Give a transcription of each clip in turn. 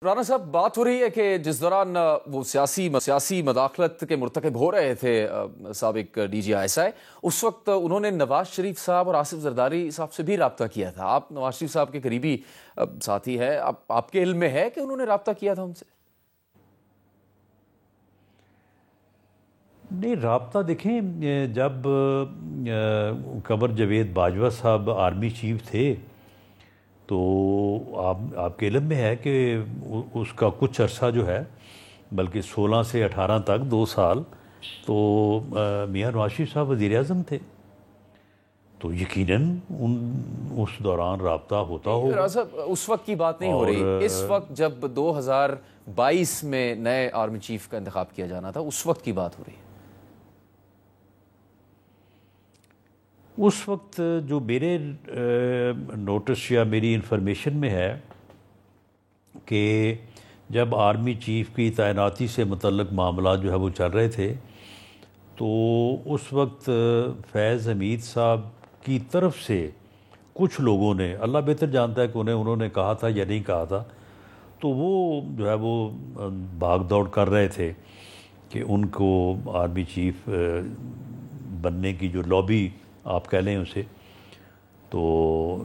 رانا صاحب، بات ہو رہی ہے کہ جس دوران وہ سیاسی مداخلت کے مرتکب ہو رہے تھے سابق ڈی جی ISI، اس وقت انہوں نے نواز شریف صاحب اور آصف زرداری صاحب سے بھی رابطہ کیا تھا۔ آپ نواز شریف صاحب کے قریبی ساتھی ہے، آپ کے علم میں ہے کہ انہوں نے رابطہ کیا تھا ان سے؟ نہیں، رابطہ دیکھیں، جب قمر جاوید باجوہ صاحب آرمی چیف تھے تو آپ کے علم میں ہے کہ اس کا کچھ عرصہ جو ہے، بلکہ 16 سے 18 تک 2 سال تو میاں نواز شریف صاحب وزیر اعظم تھے، تو یقیناً اس دوران رابطہ ہوتا ہوگا۔ اس وقت کی بات نہیں ہو رہی، اس وقت جب 2022 میں نئے آرمی چیف کا انتخاب کیا جانا تھا، اس وقت کی بات ہو رہی ہے۔ اس وقت جو میرے نوٹس یا میری انفارمیشن میں ہے کہ جب آرمی چیف کی تعیناتی سے متعلق معاملات جو ہے وہ چل رہے تھے، تو اس وقت فیض حمید صاحب کی طرف سے کچھ لوگوں نے، اللہ بہتر جانتا ہے کہ انہوں نے کہا تھا یا نہیں کہا تھا، تو وہ جو ہے وہ بھاگ دوڑ کر رہے تھے کہ ان کو آرمی چیف بننے کی جو لابی آپ کہہ لیں اسے، تو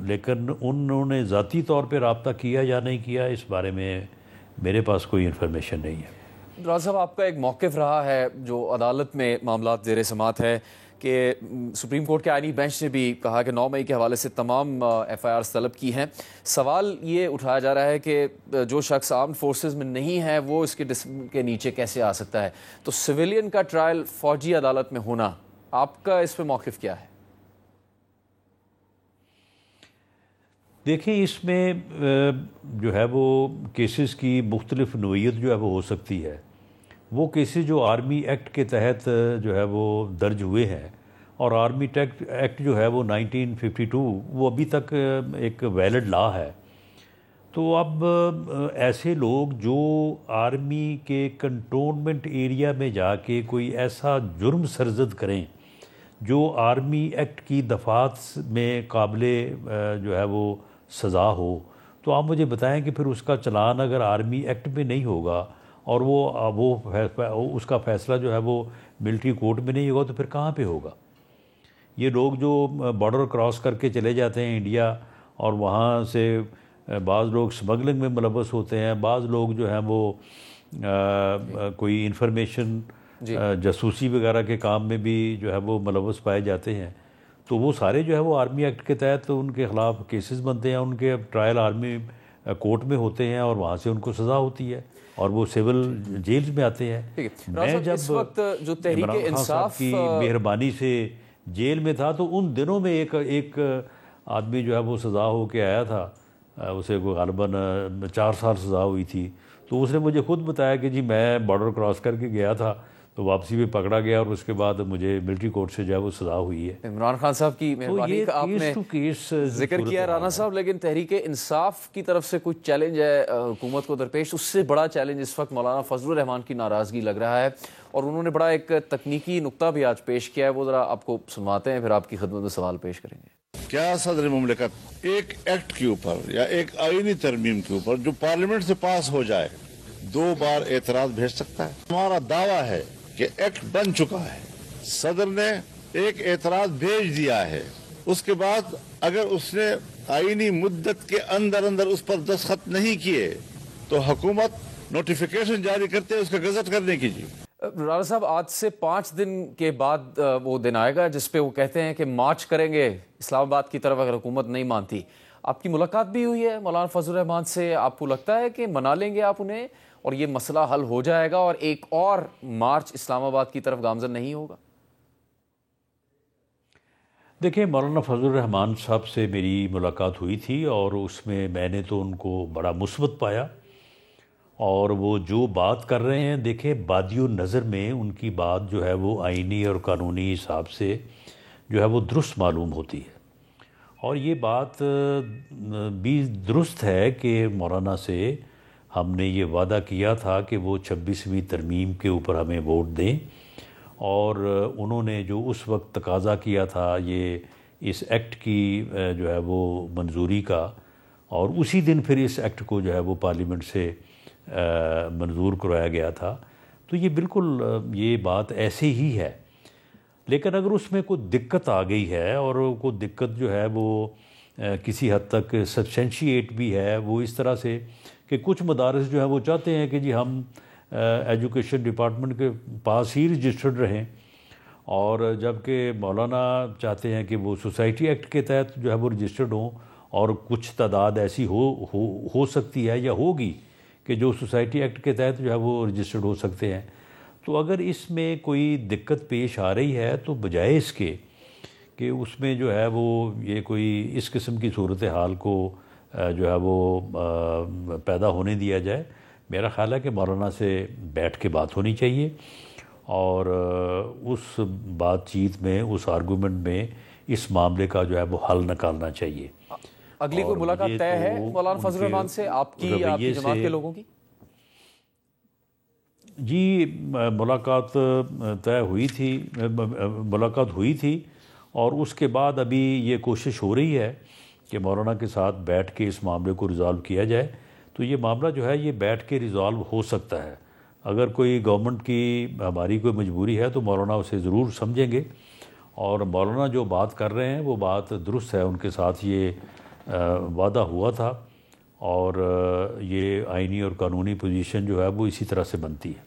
لیکن انہوں نے ذاتی طور پہ رابطہ کیا یا نہیں کیا، اس بارے میں میرے پاس کوئی انفارمیشن نہیں ہے۔ راز صاحب، آپ کا ایک موقف رہا ہے جو عدالت میں معاملات زیر سماعت ہے کہ سپریم کورٹ کے آئینی بینچ نے بھی کہا کہ 9 مئی کے حوالے سے تمام FIRs طلب کی ہیں۔ سوال یہ اٹھایا جا رہا ہے کہ جو شخص آرمڈ فورسز میں نہیں ہے وہ اس کے نیچے کیسے آ سکتا ہے؟ تو سویلین کا ٹرائل فوجی عدالت میں ہونا، آپ کا اس پہ موقف کیا ہے؟ دیکھیں، اس میں جو ہے وہ کیسز کی مختلف نوعیت جو ہے وہ ہو سکتی ہے۔ وہ کیسز جو آرمی ایکٹ کے تحت جو ہے وہ درج ہوئے ہیں، اور آرمی ایکٹ جو ہے وہ 1952 وہ ابھی تک ایک ویلڈ لا ہے، تو اب ایسے لوگ جو آرمی کے کنٹونمنٹ ایریا میں جا کے کوئی ایسا جرم سرزد کریں جو آرمی ایکٹ کی دفعات میں قابل جو ہے وہ سزا ہو، تو آپ مجھے بتائیں کہ پھر اس کا چلان اگر آرمی ایکٹ میں نہیں ہوگا اور وہ اس کا فیصلہ جو ہے وہ ملٹری کورٹ میں نہیں ہوگا، تو پھر کہاں پہ ہوگا؟ یہ لوگ جو بارڈر کراس کر کے چلے جاتے ہیں انڈیا، اور وہاں سے بعض لوگ سمگلنگ میں ملوث ہوتے ہیں، بعض لوگ جو ہیں وہ کوئی انفارمیشن جاسوسی وغیرہ کے کام میں بھی جو ہے وہ ملوث پائے جاتے ہیں، تو وہ سارے جو ہے وہ آرمی ایکٹ کے تحت ان کے خلاف کیسز بنتے ہیں، ان کے ٹرائل آرمی کورٹ میں ہوتے ہیں، اور وہاں سے ان کو سزا ہوتی ہے، اور وہ سول جیلز میں آتے ہیں۔ میں جب عمران خان صاحب کی مہربانی سے جیل میں تھا تو ان دنوں میں ایک آدمی جو ہے وہ سزا ہو کے آیا تھا، اسے کوئی غالباً 4 سال سزا ہوئی تھی، تو اس نے مجھے خود بتایا کہ جی میں بارڈر کراس کر کے گیا تھا تو واپسی میں پکڑا گیا، اور اس کے بعد مجھے ملٹری کورٹ سے جو ہے وہ سزا ہوئی ہے۔ عمران خان صاحب کی مہربانی کا آپ نے ذکر کیا رانا صاحب، لیکن تحریک انصاف کی طرف سے کچھ چیلنج ہے حکومت کو درپیش۔ اس سے بڑا چیلنج اس وقت مولانا فضل الرحمان کی ناراضگی لگ رہا ہے، اور انہوں نے بڑا ایک تکنیکی نقطہ بھی آج پیش کیا ہے، وہ ذرا آپ کو سنواتے ہیں، پھر آپ کی خدمت میں سوال پیش کریں گے۔ کیا صدر مملکت ایک ایکٹ کے اوپر یا ایک آئینی ترمیم کے اوپر جو پارلیمنٹ سے پاس ہو جائے 2 بار اعتراض بھیج سکتا ہے؟ ہمارا دعویٰ ہے کہ ایکٹ بن چکا ہے، صدر نے ایک اعتراض بھیج دیا ہے، اس کے بعد اگر اس نے آئینی مدت کے اندر اس پر دستخط نہیں کیے تو حکومت نوٹیفیکیشن جاری کرتے اس کا گزٹ کرنے کی۔ جی رانا صاحب، آج سے 5 دن کے بعد وہ دن آئے گا جس پہ وہ کہتے ہیں کہ مارچ کریں گے اسلام آباد کی طرف اگر حکومت نہیں مانتی۔ آپ کی ملاقات بھی ہوئی ہے مولانا فضل الرحمان سے، آپ کو لگتا ہے کہ منا لیں گے آپ انہیں اور یہ مسئلہ حل ہو جائے گا اور ایک اور مارچ اسلام آباد کی طرف گامزن نہیں ہوگا؟ دیکھیں، مولانا فضل الرحمان صاحب سے میری ملاقات ہوئی تھی، اور اس میں نے تو ان کو بڑا مثبت پایا، اور وہ جو بات کر رہے ہیں، دیکھیں بادی النظر میں ان کی بات جو ہے وہ آئینی اور قانونی حساب سے جو ہے وہ درست معلوم ہوتی ہے، اور یہ بات بھی درست ہے کہ مولانا سے ہم نے یہ وعدہ کیا تھا کہ وہ 26ویں ترمیم کے اوپر ہمیں ووٹ دیں، اور انہوں نے جو اس وقت تقاضا کیا تھا یہ اس ایکٹ کی جو ہے وہ منظوری کا، اور اسی دن پھر اس ایکٹ کو جو ہے وہ پارلیمنٹ سے منظور کروایا گیا تھا، تو یہ بالکل یہ بات ایسی ہی ہے۔ لیکن اگر اس میں کوئی دقت آ گئی ہے اور کوئی دقت جو ہے وہ کسی حد تک سبسٹینشیٹ بھی ہے، وہ اس طرح سے کہ کچھ مدارس جو ہیں وہ چاہتے ہیں کہ جی ہم ایجوکیشن ڈپارٹمنٹ کے پاس ہی رجسٹرڈ رہیں، اور جبکہ مولانا چاہتے ہیں کہ وہ سوسائٹی ایکٹ کے تحت جو ہے وہ رجسٹرڈ ہوں، اور کچھ تعداد ایسی ہو سکتی ہے یا ہوگی کہ جو سوسائٹی ایکٹ کے تحت جو ہے وہ رجسٹرڈ ہو سکتے ہیں۔ تو اگر اس میں کوئی دقت پیش آ رہی ہے تو بجائے اس کے کہ اس میں جو ہے وہ یہ کوئی اس قسم کی صورتحال کو جو ہے وہ پیدا ہونے دیا جائے، میرا خیال ہے کہ مولانا سے بیٹھ کے بات ہونی چاہیے، اور اس بات چیت میں، اس آرگومنٹ میں اس معاملے کا جو ہے وہ حل نکالنا چاہیے۔ اگلی کوئی ملاقات طے ہے مولانا فضل الرحمان سے آپ کی جماعت کے لوگوں کی؟ جی ملاقات طے ہوئی تھی، ملاقات ہوئی تھی، اور اس کے بعد ابھی یہ کوشش ہو رہی ہے کہ مولانا کے ساتھ بیٹھ کے اس معاملے کو ریزالو کیا جائے۔ تو یہ معاملہ جو ہے یہ بیٹھ کے ریزالو ہو سکتا ہے۔ اگر کوئی گورنمنٹ کی ہماری کوئی مجبوری ہے تو مولانا اسے ضرور سمجھیں گے، اور مولانا جو بات کر رہے ہیں وہ بات درست ہے، ان کے ساتھ یہ وعدہ ہوا تھا، اور یہ آئینی اور قانونی پوزیشن جو ہے وہ اسی طرح سے بنتی ہے۔